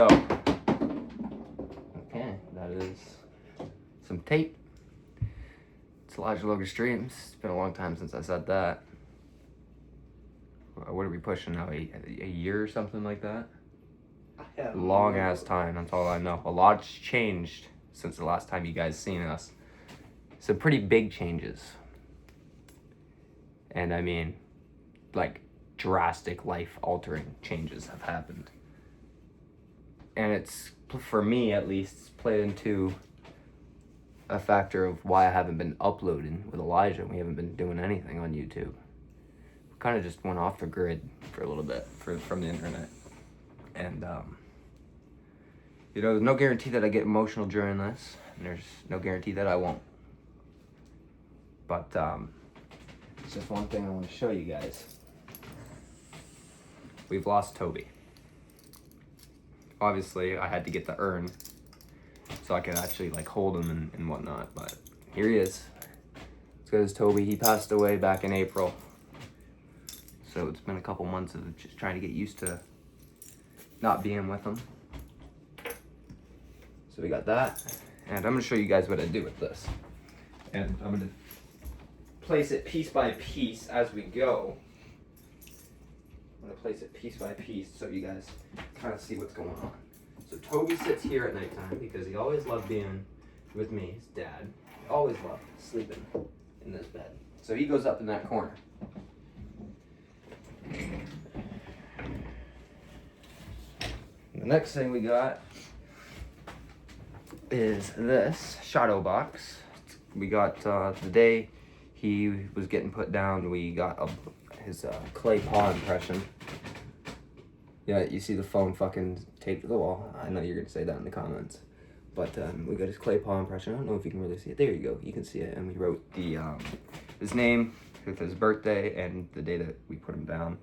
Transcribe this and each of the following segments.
So, okay, that is some tape. It's Elijah Logan Streams. It's been a long time since I said that. What are we pushing now? A year or something like that? Long ass time, that's all I know. A lot's changed since the last time you guys seen us. Some pretty big changes. And I mean, like, drastic life-altering changes have happened. And it's, for me at least, played into a factor of why I haven't been uploading with Elijah. We haven't been doing anything on YouTube. We kind of just went off the grid for a little bit from the internet. And, you know, there's no guarantee that I get emotional during this, and there's no guarantee that I won't. But, it's just one thing I want to show you guys. We've lost Toby. Obviously, I had to get the urn so I could actually, like, hold him and whatnot, but here he is. Let's go to Toby. He passed away back in April. So it's been a couple months of just trying to get used to not being with him. So we got that, and I'm gonna show you guys what I do with this. And I'm gonna place it piece by piece as we go. I'm gonna place it piece by piece so you guys kind of see what's going on. So Toby sits here at nighttime because he always loved being with me, his dad. He always loved sleeping in this bed. So he goes up in that corner. The next thing we got is this shadow box. We got the day he was getting put down, we got his clay paw impression. Yeah, you see the phone fucking taped to the wall. I know you're gonna say that in the comments. But we got his clay paw impression. I don't know if you can really see it. There you go, you can see it. And we wrote the his name with his birthday and the day that we put him down.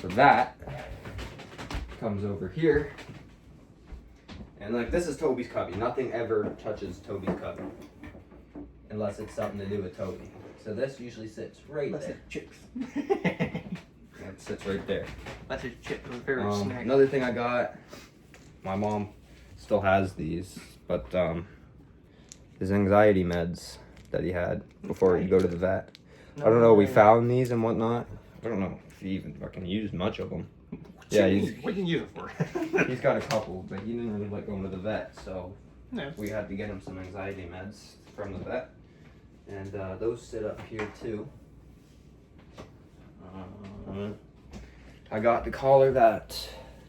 So that comes over here. And like, this is Toby's cubby. Nothing ever touches Toby's cubby. Unless it's something to do with Toby. So this usually sits right there. Chips. Yeah, it sits right there. That's his chip, his favorite snack. Another thing I got, my mom still has these, but his anxiety meds that he had before he'd go to the vet. I don't know, we found these and whatnot. I don't know if he even fucking used much of them. Yeah, what can you use it for? He's got a couple, but he didn't really like going to the vet, so No. we had to get him some anxiety meds from the vet. And those sit up here too. I got the collar that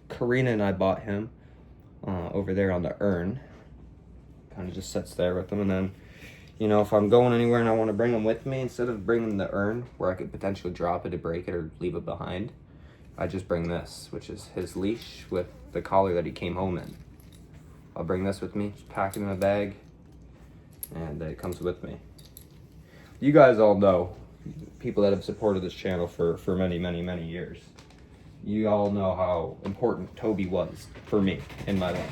Karina and I bought him over there on the urn. Kind of just sits there with him, and then, you know, if I'm going anywhere and I want to bring him with me, instead of bringing the urn where I could potentially drop it to break it or leave it behind, I just bring this, which is his leash with the collar that he came home in. I'll bring this with me, just pack it in a bag, and it comes with me. You guys all know, people that have supported this channel for many, many, many years. You all know how important Toby was for me in my life.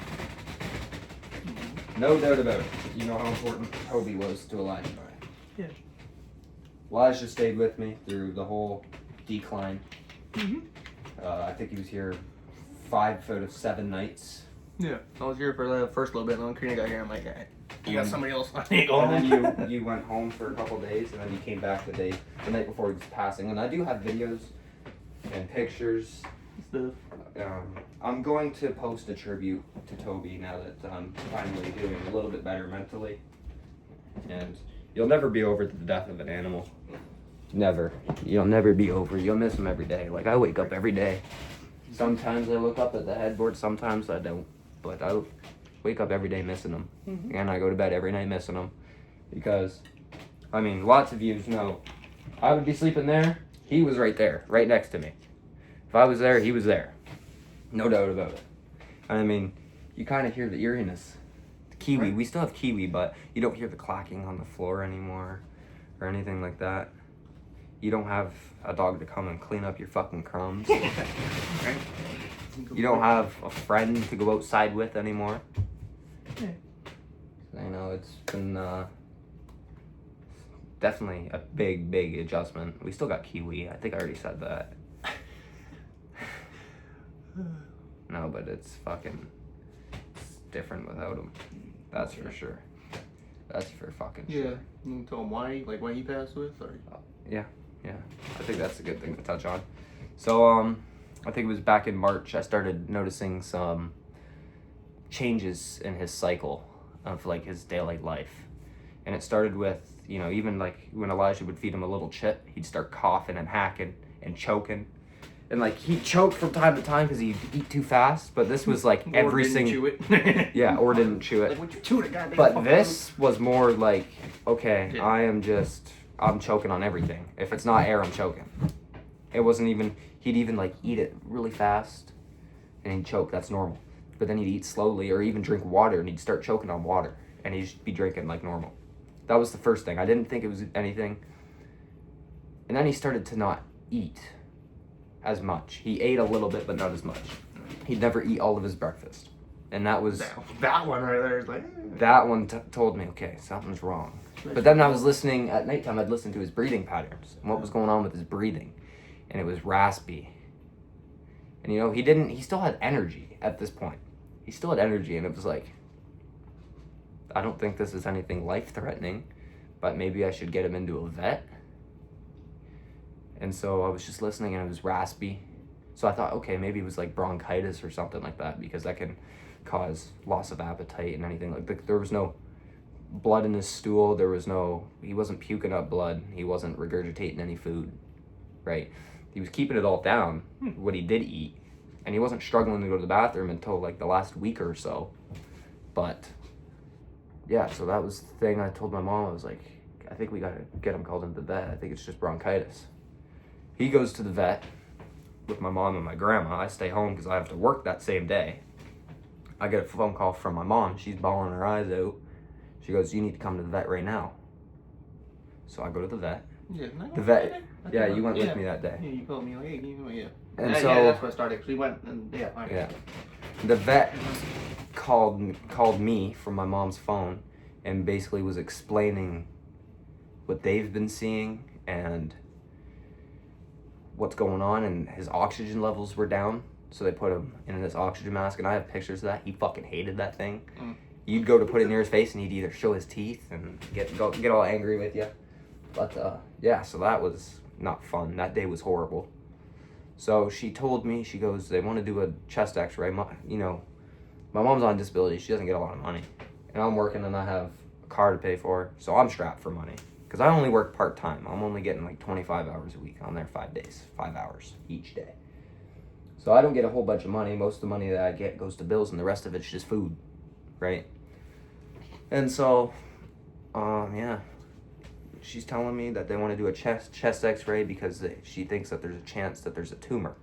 No doubt about it. You know how important Toby was to Elijah and I. Yeah. Elijah stayed with me through the whole decline. Mm-hmm. I think he was here 5 out of 7 nights. Yeah. I was here for the first little bit, and then Karina got here. I'm like, alright, you got somebody else. I ain't going And home. then you went home for a couple days, and then you came back the night before he was passing. And I do have videos and pictures. Stuff. I'm going to post a tribute to Toby now that I'm finally doing a little bit better mentally. And you'll never be over the death of an animal. Never. You'll never be over. You'll miss him every day. Like, I wake up every day. Sometimes I look up at the headboard, sometimes I don't. But I wake up every day missing him. Mm-hmm. And I go to bed every night missing him. Because, I mean, lots of you know, I would be sleeping there, he was right there, right next to me. If I was there, he was there. No doubt about it. And I mean, you kind of hear the eeriness. The kiwi, we still have kiwi, but you don't hear the clacking on the floor anymore or anything like that. You don't have a dog to come and clean up your fucking crumbs. Right. You don't have a friend to go outside with anymore. Yeah. I know it's been definitely a big adjustment. We still got kiwi. I think I already said that. No, but it's fucking different without him. That's for sure. That's for fucking Yeah. sure. You tell him why he passed away? Sorry. Yeah. I think that's a good thing to touch on. So, I think it was back in March I started noticing some changes in his cycle of like his daily life. And it started with, you know, even like when Elijah would feed him a little chip, he'd start coughing and hacking and choking. And like he'd choke from time to time because he'd eat too fast, but this was like every single. Chew it. Yeah, or didn't chew it. Like, would you chew it, goddamn? But this was more like, okay, Yeah. I'm choking on everything. If it's not air, I'm choking. It wasn't even, he'd even like eat it really fast and he'd choke, that's normal. But then he'd eat slowly or even drink water and he'd start choking on water and he'd be drinking like normal. That was the first thing. I didn't think it was anything. And then he started to not eat as much. He ate a little bit, but not as much. He'd never eat all of his breakfast. And that was... That one right there is like... That one told me, okay, something's wrong. But then I was listening, at nighttime, I'd listen to his breathing patterns and what was going on with his breathing. And it was raspy. And you know, he still had energy at this point. He still had energy and it was like, I don't think this is anything life-threatening, but maybe I should get him into a vet. And so I was just listening and it was raspy. So I thought, okay, maybe it was like bronchitis or something like that because that can cause loss of appetite and anything. Like there was no blood in his stool. He wasn't puking up blood. He wasn't regurgitating any food, right? He was keeping it all down, what he did eat. And he wasn't struggling to go to the bathroom until like the last week or so. But yeah, so that was the thing I told my mom. I was like, I think we gotta get him called into the vet. I think it's just bronchitis. He goes to the vet with my mom and my grandma. I stay home because I have to work that same day. I get a phone call from my mom. She's bawling her eyes out. She goes, you need to come to the vet right now. So I go to the vet. Yeah, the vet. Yeah, you went with me that day. Yeah, you told me, like, hey, yeah. And yeah, that's where it started. Cause we went and yeah. The vet called me from my mom's phone and basically was explaining what they've been seeing and what's going on, and his oxygen levels were down, so they put him in this oxygen mask, and I have pictures of that. He fucking hated that thing. You'd go to put it near his face and he'd either show his teeth and get all angry with you. But yeah, so that was not fun. That day was horrible. So she told me, she goes, they want to do a chest x-ray. My mom's on disability. She doesn't get a lot of money. And I'm working and I have a car to pay for, so I'm strapped for money. Because I only work part-time. I'm only getting like 25 hours a week. I'm there 5 days, 5 hours each day. So I don't get a whole bunch of money. Most of the money that I get goes to bills and the rest of it's just food, right? And so, yeah. She's telling me that they want to do a chest x-ray because she thinks that there's a chance that there's a tumor.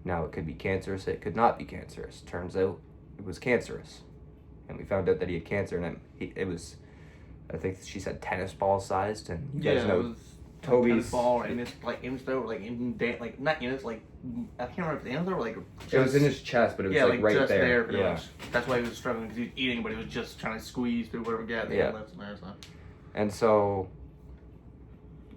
Now, it could be cancerous, it could not be cancerous. Turns out it was cancerous. And we found out that he had cancer, and it was, I think she said tennis ball sized, and you guys know it was Toby's... tennis ball, and it's like in his throat, like not in his, like, I can't remember if the ends or like... It was in his chest, but it was like right just there. pretty much. That's why he was struggling, because he was eating, but he was just trying to squeeze through whatever gap he had left in there, so... And so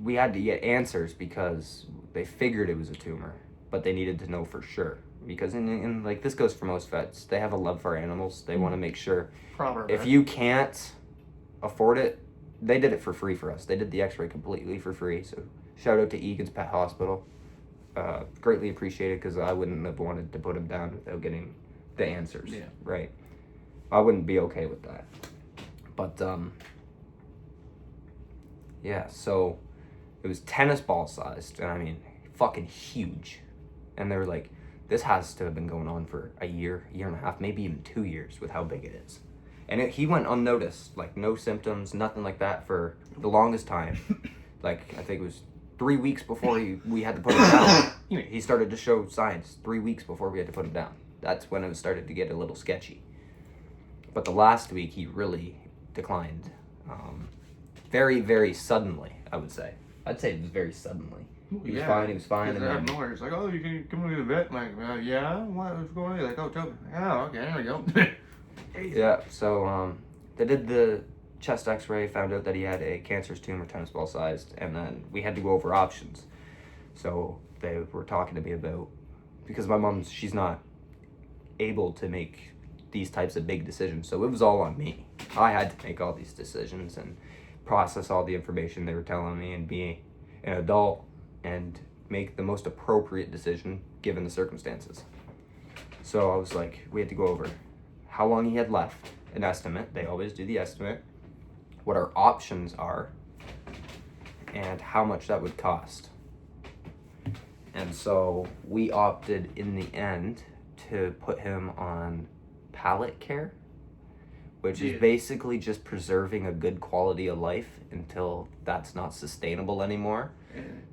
we had to get answers because they figured it was a tumor, but they needed to know for sure. Because in like this goes for most vets, they have a love for animals. They want to make sure if you can't afford it, they did it for free for us. They did the x-ray completely for free. So shout out to Egan's Pet Hospital. Greatly appreciated because I wouldn't have wanted to put him down without getting the answers. Yeah. Right. I wouldn't be okay with that. But yeah, so it was tennis ball sized, and I mean, fucking huge. And they were like, this has to have been going on for a year and a half, maybe even 2 years with how big it is. And he went unnoticed, like no symptoms, nothing like that for the longest time. Like, I think it was 3 weeks before we had to put him down. He started to show signs 3 weeks before we had to put him down. That's when it started to get a little sketchy. But the last week, he really declined. Very, very suddenly, I would say. I'd say it was very suddenly. He was fine. And out of nowhere, it's like, oh, you can come to the vet. I'm like, yeah, what's going on? Like, oh, Toby. Oh, okay, there we go. Yeah, so they did the chest x-ray, found out that he had a cancerous tumor, tennis ball sized, and then we had to go over options. So they were talking to me about, because my mom's, she's not able to make these types of big decisions. So it was all on me. I had to make all these decisions and process all the information they were telling me and be an adult and make the most appropriate decision given the circumstances. So I was like, we had to go over how long he had left, an estimate. They always do the estimate. What our options are and how much that would cost. And so we opted in the end to put him on palliative care, which is basically just preserving a good quality of life until that's not sustainable anymore.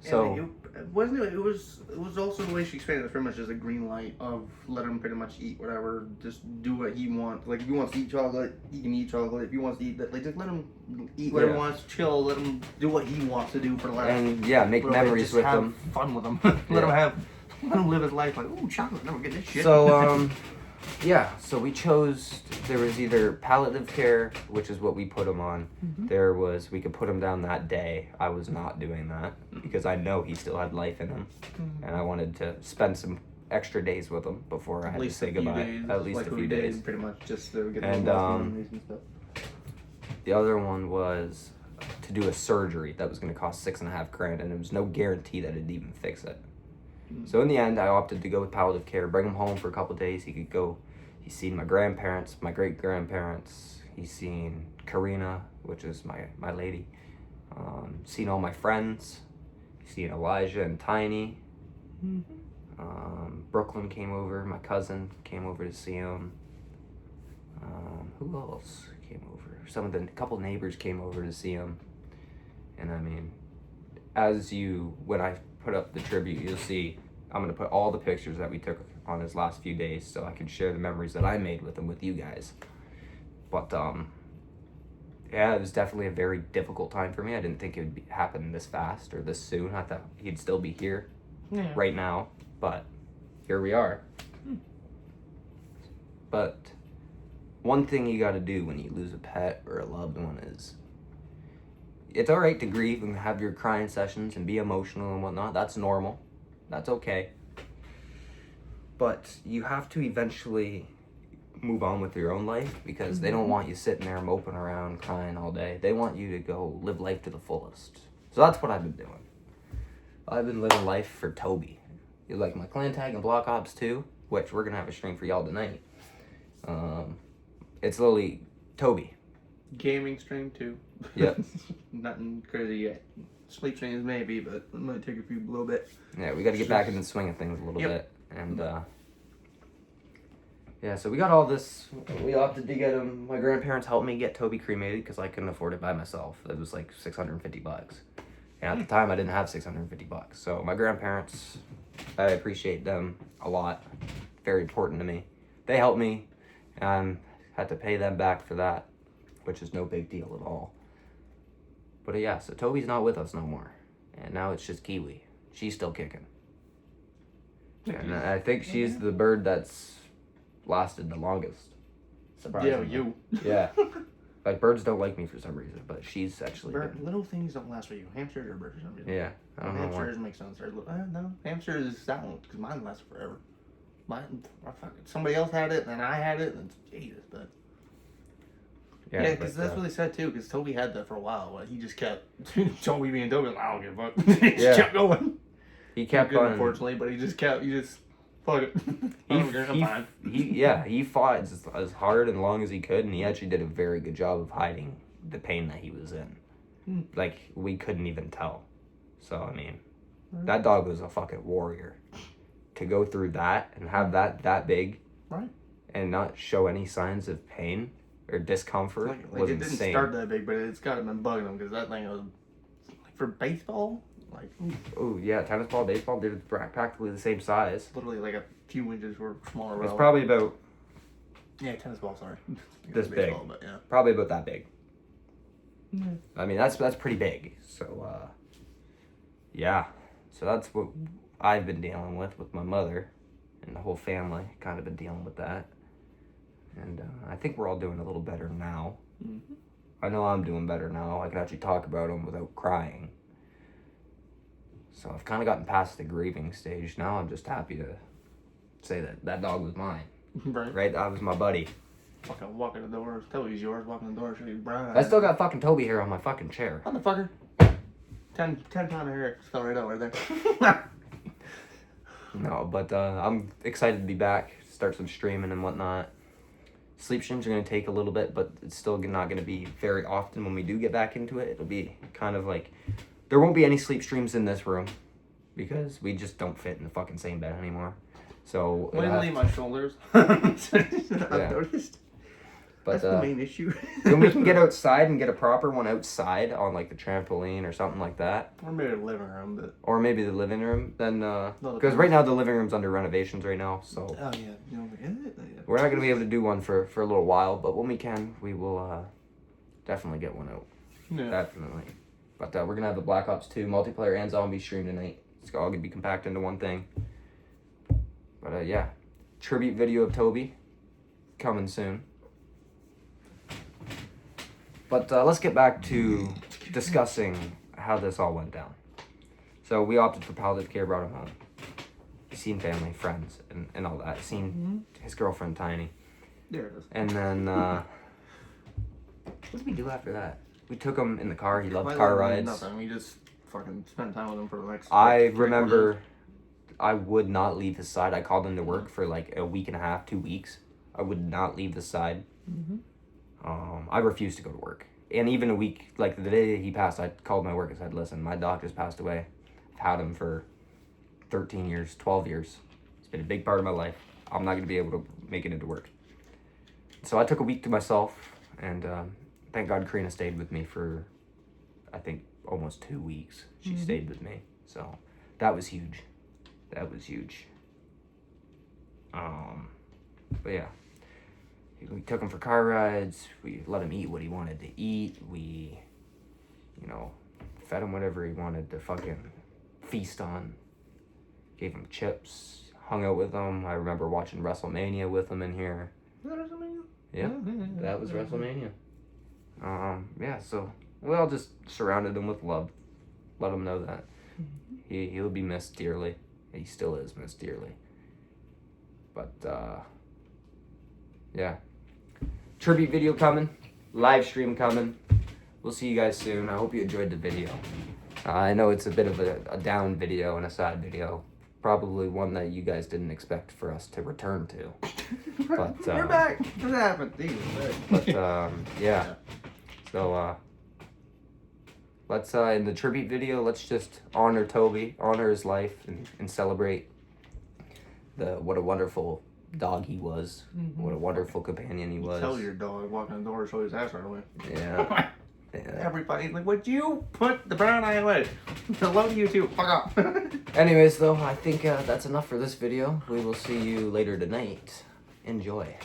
So it was also the way she explained it, pretty much just a green light of let him pretty much eat whatever, just do what he wants. Like if he wants to eat chocolate, he can eat chocolate. If he wants to eat that, like just let him eat whatever he wants, chill, let him do what he wants to do for the last. And make memories with him. Fun with him. Let him live his life like, ooh, chocolate, never get this shit. So so we chose, there was either palliative care, which is what we put him on. There was, we could put him down that day. I was not doing that because I know he still had life in him. And I wanted to spend some extra days with him before I had to say goodbye. At least a few days. Pretty much just to get and stuff. The other one was to do a surgery that was going to cost $6,500, and there was no guarantee that it'd even fix it. So in the end, I opted to go with palliative care, bring him home for a couple of days. He could go, he's seen my grandparents, my great-grandparents. He's seen Karina, which is my lady. Seen all my friends. He's seen Elijah and Tiny. Brooklyn came over, my cousin came over to see him. Who else came over? A couple neighbors came over to see him. And I mean, when I put up the tribute, you'll see I'm going to put all the pictures that we took on his last few days so I can share the memories that I made with him with you guys. But it was definitely a very difficult time for me. I didn't think it would happen this fast or this soon. I thought he'd still be here right now, but here we are. But one thing you got to do when you lose a pet or a loved one is, it's all right to grieve and have your crying sessions and be emotional and whatnot. That's normal. That's okay. But you have to eventually move on with your own life because they don't want you sitting there moping around crying all day. They want you to go live life to the fullest. So that's what I've been doing. I've been living life for Toby. You like my clan tag and Block Ops 2, which we're going to have a stream for y'all tonight. It's literally Toby. Gaming stream too. Yep. Nothing crazy yet. Sleep streams maybe, but it might take a little bit. Yeah, we got to get back in the swing of things a little bit. And so we got all this. We opted to get him. My grandparents helped me get Toby cremated because I couldn't afford it by myself. It was like $650. And at the time, I didn't have $650. So my grandparents, I appreciate them a lot. Very important to me. They helped me. Had to pay them back for that, which is no big deal at all. But so Toby's not with us no more. And now it's just Kiwi. She's still kicking. And I think she's the bird that's lasted the longest. Surprisingly. Yeah, you. Yeah. Like, birds don't like me for some reason, but she's actually... Little things don't last for you. Hamsters are birds for some reason. Yeah, I don't know why. Hamsters make sense. No, hamsters don't, because mine lasts forever. Somebody else had it, and I had it, and Jesus, but... Yeah, because that's what they said too. Because Toby had that for a while, but he just kept Toby being Toby. Like, I don't give a fuck. He just kept going. He kept on, unfortunately, but he just fuck it. He fought as hard and long as he could, and he actually did a very good job of hiding the pain that he was in. Like, we couldn't even tell. So I mean, that dog was a fucking warrior. To go through that and have that big, right, and not show any signs of pain or discomfort was it insane. Didn't start that big, but it's got to been bugging him because that thing was like for baseball. Like, oh yeah, tennis ball, baseball, they're practically the same size. Literally like a few inches or smaller. It's probably about tennis ball. Sorry, this big. But yeah, probably about that big. Yeah. I mean that's pretty big. So so that's what I've been dealing with my mother, and the whole family kind of been dealing with that. And I think we're all doing a little better now. Mm-hmm. I know I'm doing better now. I can actually talk about them without crying. So I've kind of gotten past the grieving stage. Now I'm just happy to say that dog was mine. Right. Right? That was my buddy. Fucking walking the doors. Toby's yours. Walking the door. Should be brown. I still got fucking Toby hair on my fucking chair. Motherfucker. 10 pound of hair. Just fell right out right there. No, but I'm excited to be back. Start some streaming and whatnot. Sleep streams are going to take a little bit, but it's still not going to be very often when we do get back into it. It'll be kind of like... There won't be any sleep streams in this room because we just don't fit in the fucking same bed anymore. So... Mainly my shoulders. I've noticed. But, that's the main issue. Then we can get outside and get a proper one outside on like the trampoline or something like that. Or maybe the living room, but... Or maybe the living room. Then, because right now the living room's under renovations right now, so... Oh, yeah. You know, we're not going to be able to do one for a little while, but when we can, we will definitely get one out. Yeah. Definitely. But we're going to have the Black Ops 2 multiplayer and zombie stream tonight. It's all going to be compacted into one thing. But yeah, tribute video of Toby coming soon. But let's get back to discussing how this all went down. So we opted for palliative care, brought him home. He's seen family, friends, and all that. Seen his girlfriend, Tiny. There it is. And then, what did we do after that? We took him in the car. He loved car rides. Nothing. We just fucking spent time with him for the next... I remember I would not leave his side. I called him to work for like a week and a half, 2 weeks. I would not leave the side. Mm-hmm. I refused to go to work. And even a week, like the day he passed, I called my work and said, listen, my dog just passed away. I've had him for 13 years, 12 years. It's been a big part of my life. I'm not going to be able to make it into work. So I took a week to myself, and thank God Karina stayed with me for, I think, almost 2 weeks. She stayed with me. So that was huge. That was huge. But yeah. We took him for car rides. We let him eat what he wanted to eat. We, fed him whatever he wanted to fucking feast on. Gave him chips. Hung out with him. I remember watching WrestleMania with him in here. Was that WrestleMania? Yeah, that was WrestleMania. Yeah, so we all just surrounded him with love. Let him know that he'll be missed dearly. He still is missed dearly. But, yeah. Tribute video coming. Live stream coming. We'll see you guys soon. I hope you enjoyed the video. I know it's a bit of a down video and a sad video. Probably one that you guys didn't expect for us to return to. But, we're back. What happened? But, yeah. So, let's, in the tribute video, let's just honor Toby, honor his life, and celebrate what a wonderful dog he was. What a wonderful companion he was. Tell your dog walking the door, show his ass right away. Yeah. Everybody's like, would you put the brown eye away? I love you too. Fuck off. Anyways, though, I think that's enough for this video. We will see you later tonight. Enjoy.